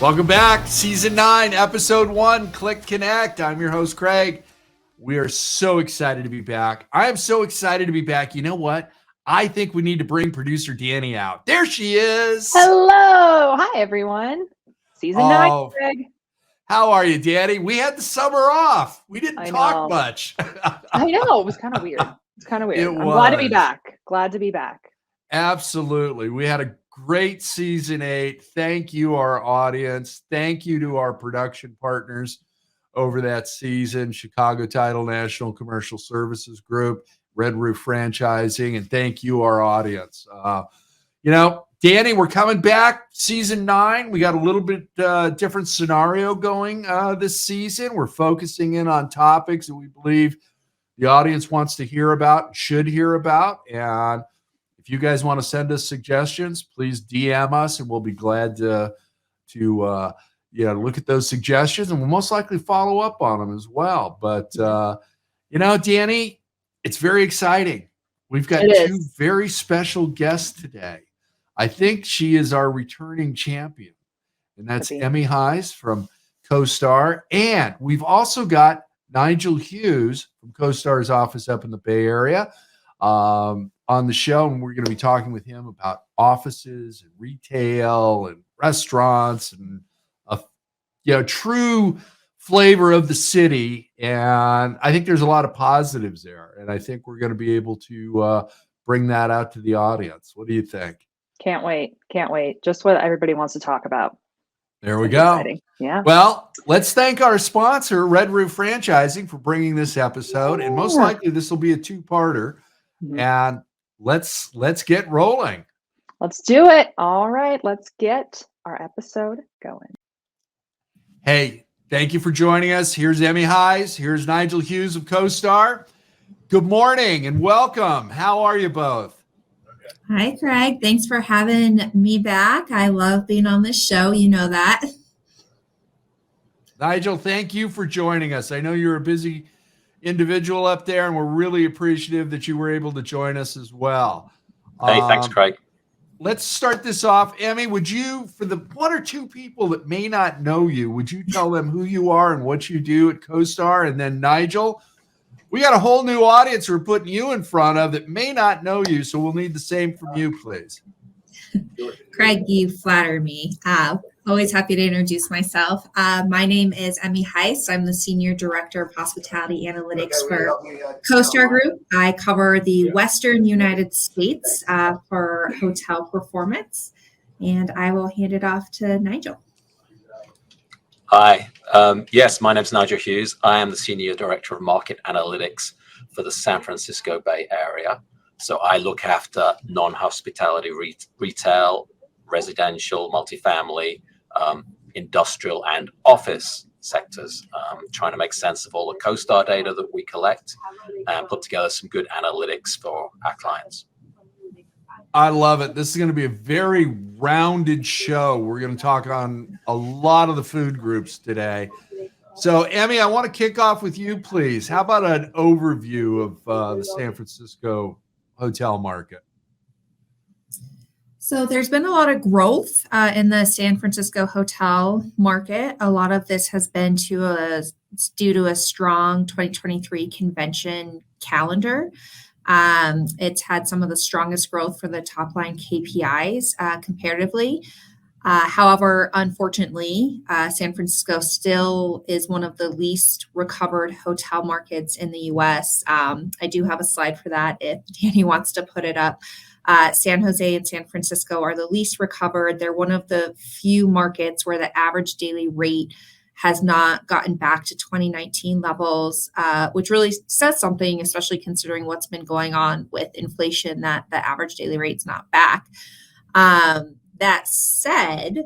Welcome back. Season 9, Episode 1, Click Connect. I'm your host, Craig. We are so excited to be back. I am so excited to be back. You know what? I think we need to bring producer Dani out. There she is. Hello. Hi, everyone. Season 9, Craig. How are you, Dani? We had the summer off. We didn't talk much. I know. It was kind of weird. I'm glad to be back. Glad to be back. Absolutely. We had a great season 8. Thank you, our audience. Thank you to our production partners over that season, Chicago Title National Commercial Services Group, Red Roof Franchising, and thank you, our audience. Dani, we're coming back, season 9. We got a little bit different scenario going this season. We're focusing in on topics that we believe the audience wants to hear about, should hear about, and if you guys want to send us suggestions, please DM us, and we'll be glad to look at those suggestions, and we'll most likely follow up on them as well. But Dani, it's very exciting. We've got two very special guests today. I think she is our returning champion, and that's Emmy Hise from CoStar, and we've also got Nigel Hughes from CoStar's office up in the Bay Area on the show, and we're going to be talking with him about offices and retail and restaurants and a true flavor of the city. And I think there's a lot of positives there, and I think we're going to be able to bring that out to the audience. What do you think? Can't wait. Just what everybody wants to talk about. There we go. Exciting. Yeah. Well, let's thank our sponsor, Red Roof Franchising, for bringing this episode, and most likely this will be a two-parter. And let's get rolling. Let's do it. All right, let's get our episode going. Hey, thank you for joining us. Here's Emmy Hise. Here's Nigel Hughes of CoStar. Good morning and welcome. How are you both? Hi, Craig. Thanks for having me back. I love being on this show. You know that. Nigel, thank you for joining us. I know you're a busy individual up there, and we're really appreciative that you were able to join us as well. Hey, thanks, Craig. Let's start this off. Emmy, would you, for the one or two people that may not know you, would you tell them who you are and what you do at CoStar? And then Nigel, we got a whole new audience we're putting you in front of that may not know you, so we'll need the same from you, please. Craig, you flatter me. Always happy to introduce myself. My name is Emmy Hise. I'm the Senior Director of Hospitality Analytics for CoStar Group. I cover the Western United States for hotel performance, and I will hand it off to Nigel. Hi. Yes, my name is Nigel Hughes. I am the Senior Director of Market Analytics for the San Francisco Bay Area. So I look after non-hospitality retail, residential, multifamily, industrial, and office sectors, trying to make sense of all the CoStar data that we collect and put together some good analytics for our clients. I love it. This is going to be a very rounded show. We're going to talk on a lot of the food groups today. So, Emmy, I want to kick off with you, please. How about an overview of the San Francisco hotel market? So there's been a lot of growth in the San Francisco hotel market. A lot of this has been due to a strong 2023 convention calendar. It's had some of the strongest growth for the top line KPIs comparatively. However, unfortunately, San Francisco still is one of the least recovered hotel markets in the U.S. I do have a slide for that if Dani wants to put it up. San Jose and San Francisco are the least recovered. They're one of the few markets where the average daily rate has not gotten back to 2019 levels, which really says something, especially considering what's been going on with inflation, that the average daily rate's not back. That said,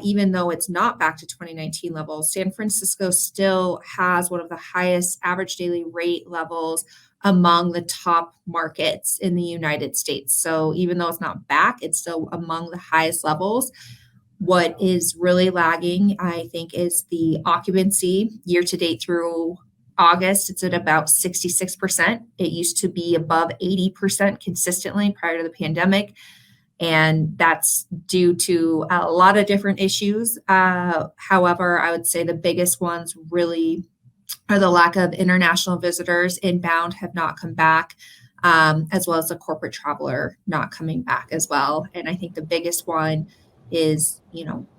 even though it's not back to 2019 levels, San Francisco still has one of the highest average daily rate levels among the top markets in the United States. So even though it's not back, it's still among the highest levels. What is really lagging, I think, is the occupancy year to date through August. It's at about 66%. It used to be above 80% consistently prior to the pandemic. And that's due to a lot of different issues. However, I would say the biggest ones really are the lack of international visitors. Inbound have not come back, as well as the corporate traveler not coming back as well. And I think the biggest one is,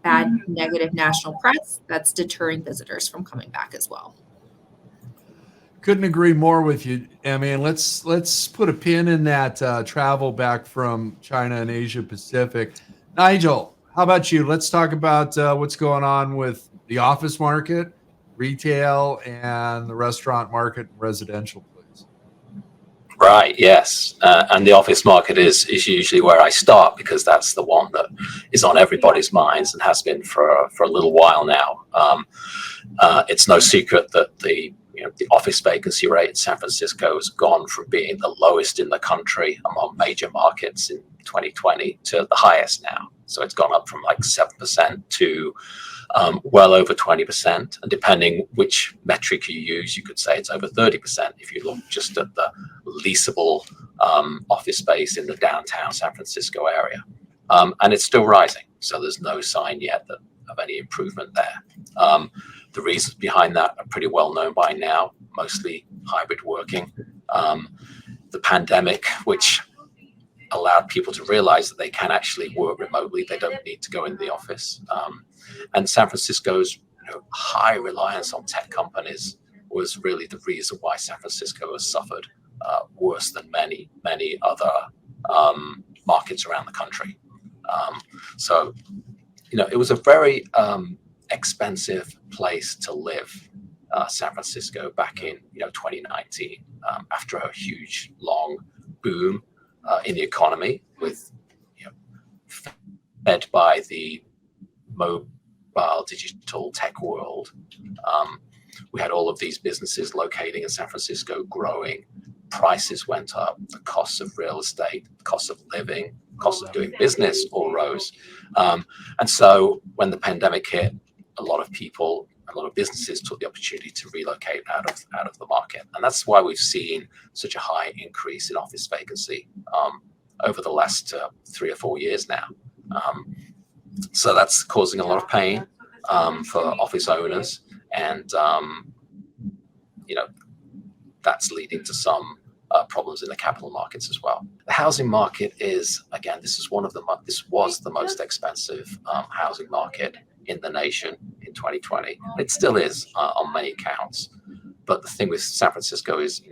bad negative national press that's deterring visitors from coming back as well. Couldn't agree more with you, Emmy. And let's put a pin in that travel back from China and Asia Pacific. Nigel, how about you? Let's talk about what's going on with the office market, retail, and the restaurant market and residential, please. Right. Yes. And the office market is usually where I start, because that's the one that is on everybody's minds and has been for a little while now. It's no secret that the office vacancy rate in San Francisco has gone from being the lowest in the country among major markets in 2020 to the highest now. So it's gone up from like 7% to well over 20%. And depending which metric you use, you could say it's over 30% if you look just at the leasable office space in the downtown San Francisco area. And it's still rising. So there's no sign yet of any improvement there. The reasons behind that are pretty well known by now, mostly hybrid working. The pandemic, which allowed people to realize that they can actually work remotely. They don't need to go in the office. And San Francisco's high reliance on tech companies was really the reason why San Francisco has suffered worse than many other markets around the country. So it was a very expensive place to live, San Francisco, back in 2019, after a huge long boom in the economy, with fed by the mobile digital tech world. We had all of these businesses locating in San Francisco growing. Prices went up, the costs of real estate, the cost of living, cost of doing business all rose. And so when the pandemic hit, a lot of businesses took the opportunity to relocate out of the market. And that's why we've seen such a high increase in office vacancy over the last 3 or 4 years now. So that's causing a lot of pain for office owners. And, that's leading to some problems in the capital markets as well. The housing market is, again, this was the most expensive housing market in the nation in 2020. It still is on many counts. But the thing with San Francisco is,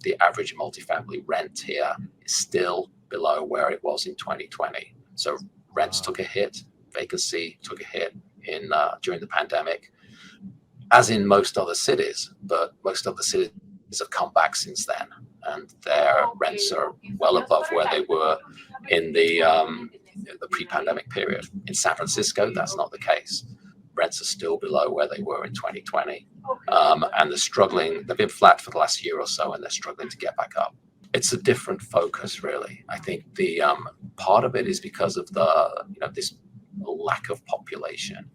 the average multifamily rent here is still below where it was in 2020. So rents took a hit, vacancy took a hit during the pandemic, as in most other cities. But most other cities have come back since then, and their rents are well above where they were in the pre-pandemic period. In San Francisco, that's not the case. Rents are still below where they were in 2020, and they're struggling. They've been flat for the last year or so, and they're struggling to get back up. It's a different focus, really. I think the part of it is because of the this lack of population.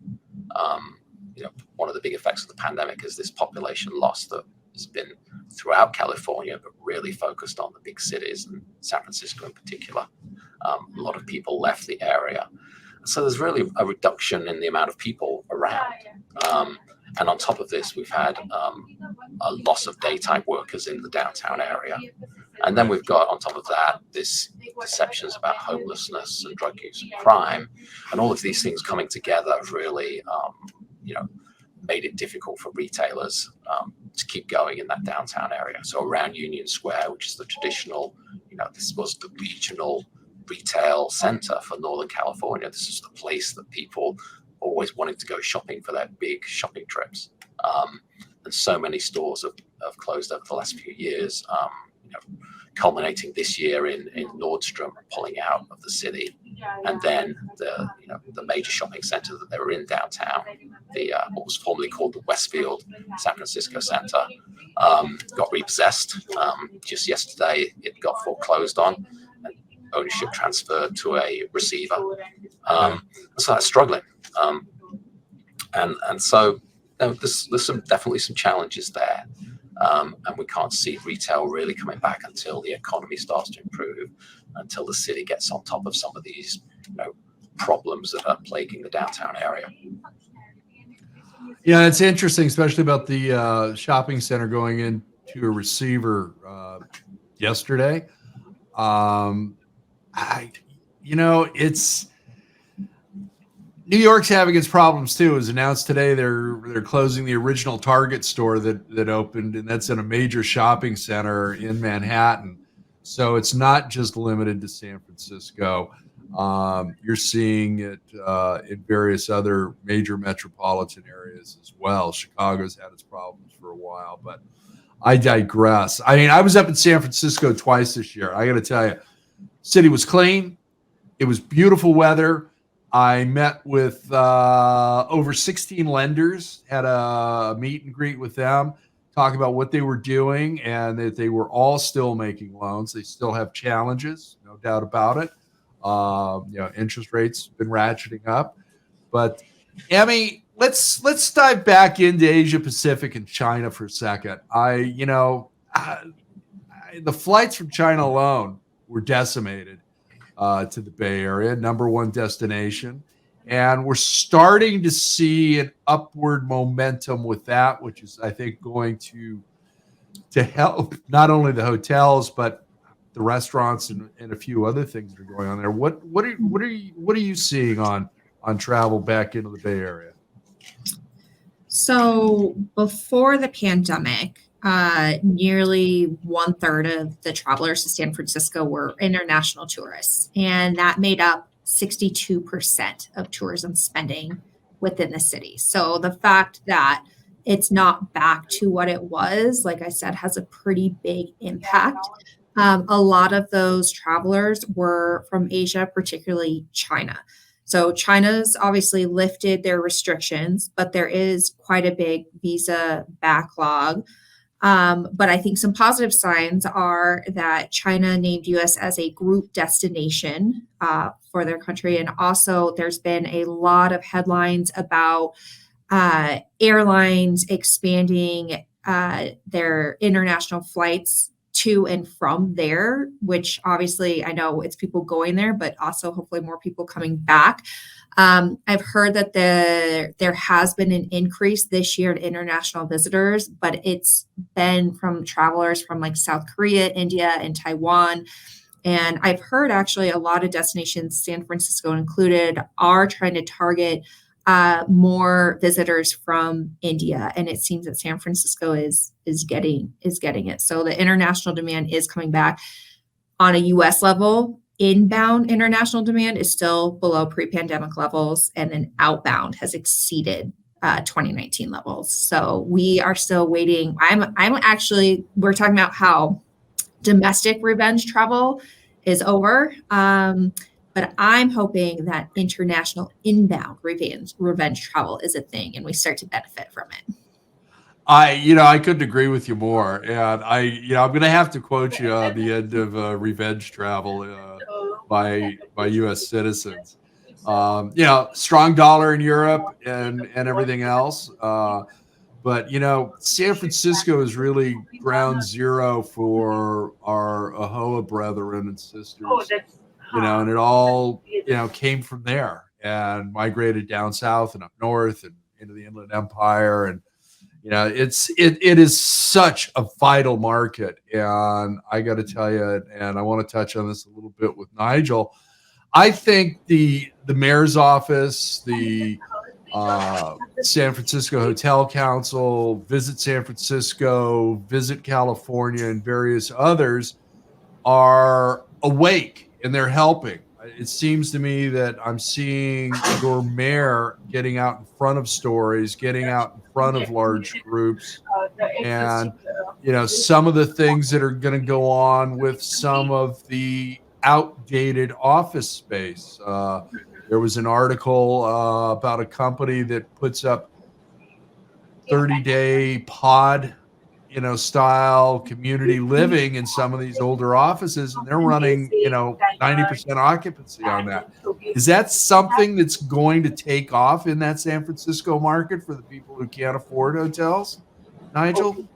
One of the big effects of the pandemic is this population loss that has been throughout California, but really focused on the big cities, and San Francisco in particular. A lot of people left the area. So there's really a reduction in the amount of people around. And on top of this, we've had a loss of daytime workers in the downtown area. And then we've got, on top of that, this perceptions about homelessness and drug use and crime. And all of these things coming together have really, made it difficult for retailers to keep going in that downtown area. So around Union Square, which is the traditional, this was the regional retail center for Northern California. This is the place that people always wanted to go shopping for their big shopping trips. And so many stores have closed over the last few years, culminating this year in Nordstrom pulling out of the city. And then the major shopping center that they were in downtown, what was formerly called the Westfield San Francisco Center, got repossessed. Just yesterday, it got foreclosed on, and ownership transferred to a receiver. So that's struggling. And so there's definitely some challenges there. And we can't see retail really coming back until the economy starts to improve, until the city gets on top of some of these, problems that are plaguing the downtown area. Yeah, it's interesting, especially about the shopping center going into a receiver yesterday. It's New York's having its problems too. It was announced today they're closing the original Target store that opened, and that's in a major shopping center in Manhattan. So it's not just limited to San Francisco. You're seeing it in various other major metropolitan areas as well. Chicago's had its problems for a while, but I digress. I mean, I was up in San Francisco twice this year. I got to tell you, city was clean. It was beautiful weather. I met with over 16 lenders, had a meet and greet with them, talk about what they were doing, and that they were all still making loans. They still have challenges, no doubt about it. Interest rates been ratcheting up. But Emmy, let's dive back into Asia Pacific and China for a second. The flights from China alone were decimated to the Bay Area, #1 destination. And we're starting to see an upward momentum with that, which is, I think, going to help not only the hotels, but the restaurants and a few other things that are going on there. What are you seeing on travel back into the Bay Area? So before the pandemic, nearly 1/3 of the travelers to San Francisco were international tourists, and that made up 62% of tourism spending within the city. So the fact that it's not back to what it was, like I said, has a pretty big impact. A lot of those travelers were from Asia, particularly China. So China's obviously lifted their restrictions, but there is quite a big visa backlog. But I think some positive signs are that China named US as a group destination for their country. And also there's been a lot of headlines about airlines expanding their international flights to and from there, which obviously I know it's people going there, but also hopefully more people coming back. I've heard that there has been an increase this year in international visitors, but it's been from travelers from like South Korea, India, and Taiwan. And I've heard actually a lot of destinations, San Francisco included, are trying to target more visitors from India, and it seems that San Francisco is getting it. So the international demand is coming back. On a U.S. level, inbound international demand is still below pre-pandemic levels, and then outbound has exceeded 2019 levels. So we are still waiting. We're talking about how domestic revenge travel is over. But I'm hoping that international inbound revenge travel is a thing, and we start to benefit from it. I couldn't agree with you more. And I'm going to have to quote you on the end of revenge travel by U.S. citizens. Strong dollar in Europe and everything else. But San Francisco is really ground zero for our AHOA brethren and sisters. And it all, came from there and migrated down south and up north and into the Inland Empire. And, it is such a vital market. And I got to tell you, and I want to touch on this a little bit with Nigel. I think the mayor's office, the San Francisco Hotel Council, Visit San Francisco, Visit California, and various others are awake. And they're helping. It seems to me that I'm seeing your mayor getting out in front of stories, getting out in front of large groups, and some of the things that are going to go on with some of the outdated office space. There was an article about a company that puts up 30-day pod style community living in some of these older offices, and they're running 90% occupancy on that. Is that something that's going to take off in that San Francisco market for the people who can't afford hotels, Nigel?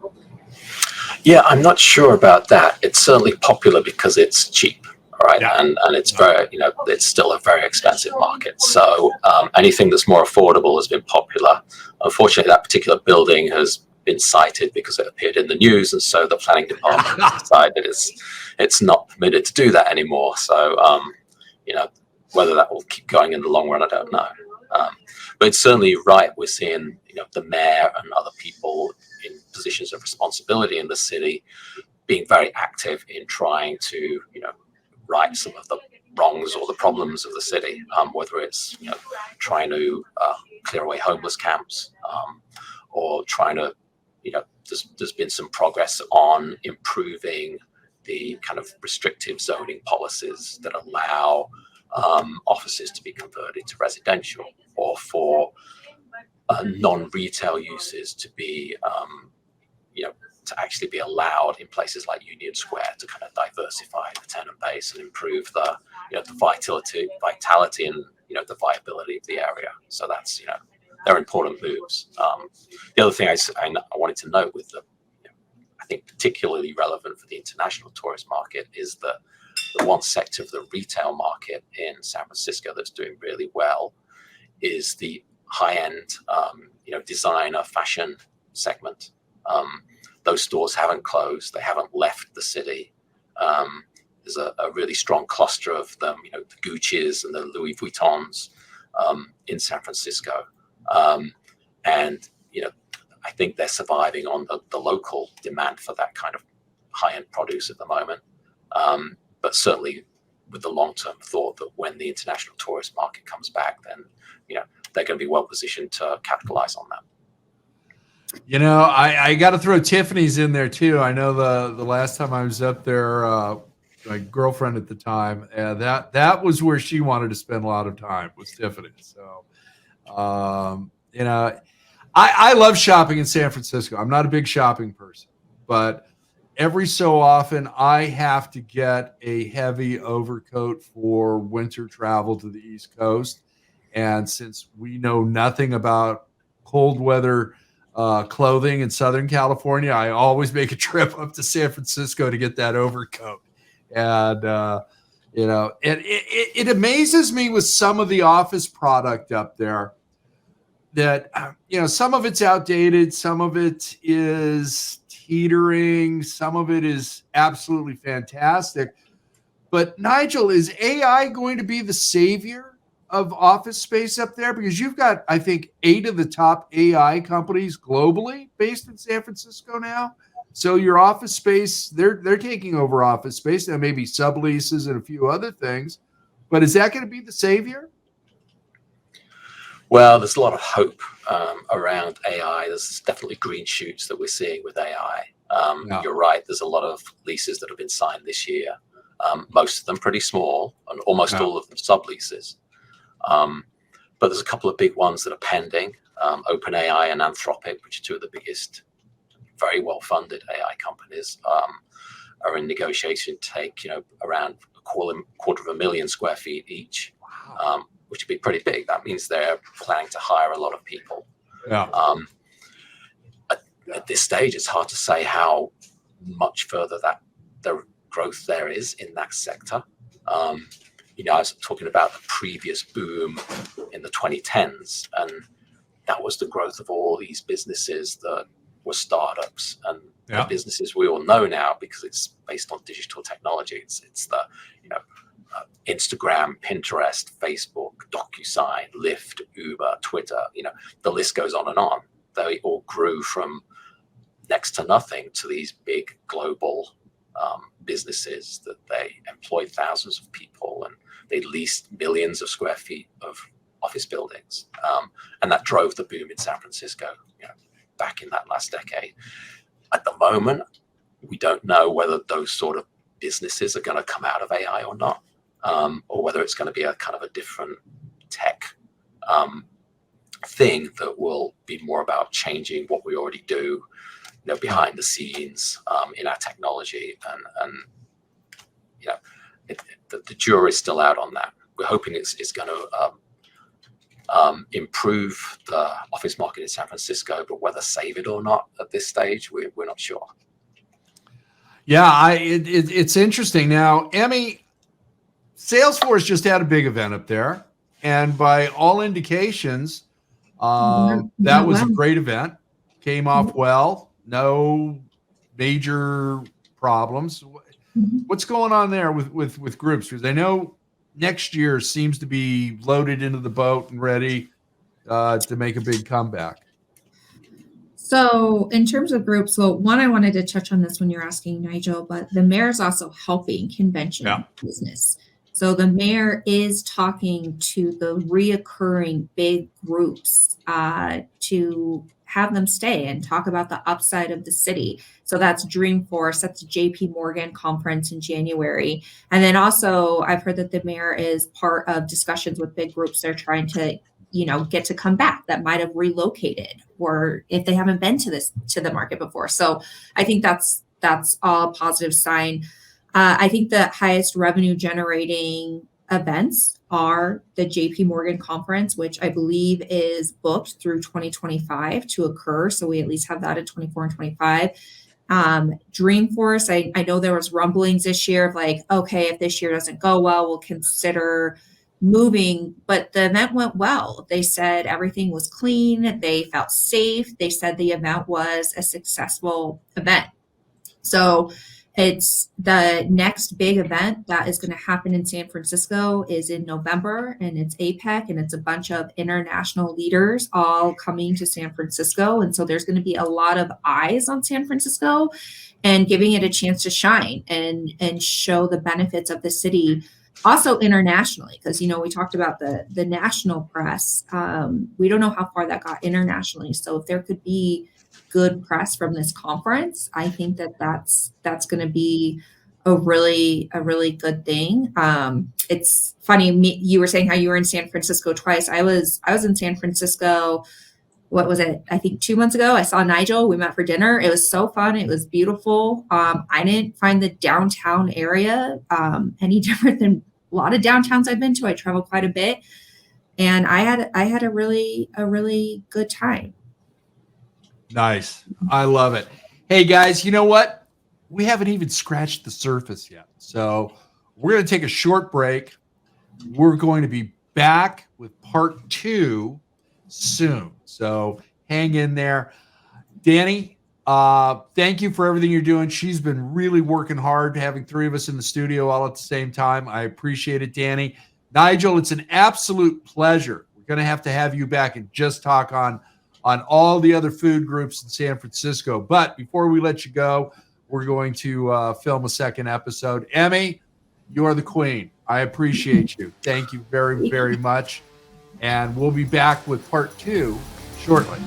Yeah, I'm not sure about that. It's certainly popular because it's cheap, right? Yeah. And it's very, it's still a very expensive market. So anything that's more affordable has been popular. Unfortunately, that particular building has been cited because it appeared in the news, and so the planning department has decided it's not permitted to do that anymore. So whether that will keep going in the long run, I don't know. But it's certainly right. We're seeing the mayor and other people in positions of responsibility in the city being very active in trying to right some of the wrongs or the problems of the city, whether it's trying to clear away homeless camps, or trying to there's been some progress on improving the kind of restrictive zoning policies that allow offices to be converted to residential, or for non-retail uses to be to actually be allowed in places like Union Square, to kind of diversify the tenant base and improve the the vitality and the viability of the area. So that's they're important moves. The other thing I wanted to note with the I think particularly relevant for the international tourist market is the one sector of the retail market in San Francisco that's doing really well is the high-end designer fashion segment. Those stores haven't closed, they haven't left the city. There's a really strong cluster of them, the Gucci's and the Louis Vuittons in San Francisco. And I think they're surviving on the local demand for that kind of high-end produce at the moment. But certainly with the long-term thought that when the international tourist market comes back, then they're going to be well positioned to capitalize on that. I got to throw Tiffany's in there too. I know the last time I was up there, my girlfriend at the time, that was where she wanted to spend a lot of time, was Tiffany's. So, I love shopping in San Francisco. I'm not a big shopping person, but every so often I have to get a heavy overcoat for winter travel to the East Coast. And since we know nothing about cold weather clothing in Southern California, I always make a trip up to San Francisco to get that overcoat. And it amazes me with some of the office product up there that some of it's outdated, some of it is teetering, some of it is absolutely fantastic. But Nigel, is AI going to be the savior of office space up there? Because you've got, I think, 8 of the top AI companies globally based in San Francisco now. So your office space, they're taking over office space. Now maybe subleases and a few other things. But is that going to be the savior? Well, there's a lot of hope around AI. There's definitely green shoots that we're seeing with AI. You're right. There's a lot of leases that have been signed this year. Most of them pretty small, and almost all of them subleases. But there's a couple of big ones that are pending. OpenAI and Anthropic, which are 2 of the biggest, very well-funded AI companies, are in negotiation to take around a quarter of a million square feet each. Wow. Which would be pretty big. That means they're planning to hire a lot of people. Yeah. At this stage, it's hard to say how much further that the growth there is in that sector. I was talking about the previous boom in the 2010s, and that was the growth of all these businesses that were startups and the businesses we all know now because it's based on digital technology. It's the Instagram, Pinterest, Facebook, DocuSign, Lyft, Uber, Twitter, the list goes on and on. They all grew from next to nothing to these big global businesses that they employed thousands of people and they leased millions of square feet of office buildings. And that drove the boom in San Francisco, back in that last decade. At the moment, we don't know whether those sort of businesses are going to come out of AI or not. Or whether it's going to be a kind of a different tech thing that will be more about changing what we already do, behind the scenes in our technology, and the jury's still out on that. We're hoping it's going to improve the office market in San Francisco, but whether save it or not at this stage, we're not sure. Yeah, it's interesting. Now, Emmy, Salesforce just had a big event up there, and by all indications, that was a great event. Came off well. No major problems. What's going on there with groups? Because I know next year seems to be loaded into the boat and ready to make a big comeback. So in terms of groups, well, one, I wanted to touch on this when you're asking, Nigel, but the mayor is also helping convention business. So the mayor is talking to the reoccurring big groups to have them stay and talk about the upside of the city. So that's Dreamforce, that's the JP Morgan conference in January. And then also I've heard that the mayor is part of discussions with big groups. They're trying to, get to come back that might have relocated, or if they haven't been to the market before. So I think that's all a positive sign. I think the highest revenue generating events are the JP Morgan conference, which I believe is booked through 2025 to occur. So we at least have that at 24 and 25. Dreamforce, I know there was rumblings this year of like, okay, if this year doesn't go well, we'll consider moving, but the event went well. They said everything was clean. They felt safe. They said the event was a successful event. So it's the next big event that is going to happen in San Francisco is in November, and it's APEC, and it's a bunch of international leaders all coming to San Francisco. And so there's going to be a lot of eyes on San Francisco and giving it a chance to shine and show the benefits of the city. Also internationally, because, we talked about the national press. We don't know how far that got internationally. So if there could be good press from this conference, I think that's going to be a really good thing. It's funny, you were saying how you were in San Francisco twice. I was in San Francisco. What was it? I think 2 months ago. I saw Nigel. We met for dinner. It was so fun. It was beautiful. I didn't find the downtown area any different than a lot of downtowns I've been to. I travel quite a bit, and I had a really good time. Nice. I love it. Hey guys, you know what? We haven't even scratched the surface yet. So we're going to take a short break. We're going to be back with part 2 soon. So hang in there. Dani, thank you for everything you're doing. She's been really working hard, having 3 of us in the studio all at the same time. I appreciate it, Dani. Nigel, it's an absolute pleasure. We're going to have you back and just talk on all the other food groups in San Francisco. But before we let you go, we're going to film a second episode. Emmy, you are the queen. I appreciate you. Thank you very, very much. And we'll be back with part 2 shortly.